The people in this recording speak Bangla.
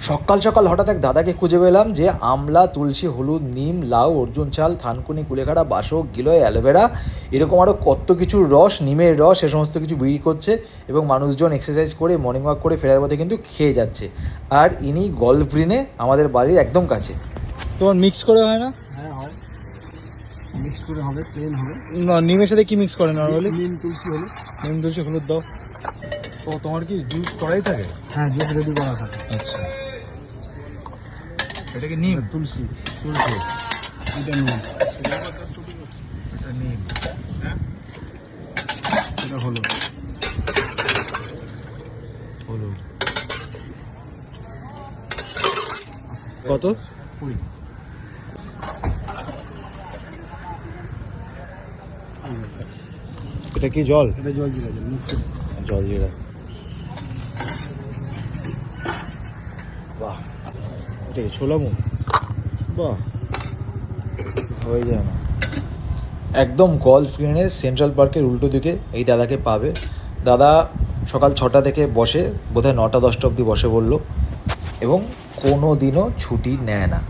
সকাল সকাল হঠাৎ এক দাদাকে খুঁজে পেলাম যে আমলা, তুলসী, হলুদ, নিম, লাউ, অর্জুন চাল, থানকুনি, কুলেখাড়া, বাসক, গিলয়, অ্যালোভেরা, এরকম আরও কত কিছুর রস, নিমের রস, এ সমস্ত কিছু বিক্রি করছে এবং মানুষজন এক্সারসাইজ করে মর্নিং ওয়াক করে ফেরার পথে কিন্তু খেয়ে যাচ্ছে। আর ইনি গল্ফ গ্রিনে আমাদের বাড়ির একদম কাছে। তোমার মিক্স করে হয় না? হ্যাঁ হয়, মিক্স করে হবে, প্লেন হবে। না, নিমের সাথে কি মিক্স করে নর্মালি? নিম তুলসী হলুদ। নিম, তুলসী, হলুদ দাও। তো তোমার কি জুস করাই থাকে? হ্যাঁ, জুস রেডি করা থাকে। আচ্ছা, এটা কি নিম? তুলসী, তুলসী, এটা নিম, এটা নিম, এটা হলুদ। হলুদ। কত? 20। এটা কি জল? এটা জল জিরা জল মিক্সড। জল জিরা। বাহ, এটা কি ছোলা মুখ? বাহ, হয়ে যায় না। একদম গল্ফ গ্রিনের সেন্ট্রাল পার্কের উল্টো দিকে এই দাদাকে পাবে। দাদা সকাল 6টা থেকে বসে, বোধহয় 9টা 10টা অবধি বসে বললো, এবং কোনো দিনও ছুটি নেয় না।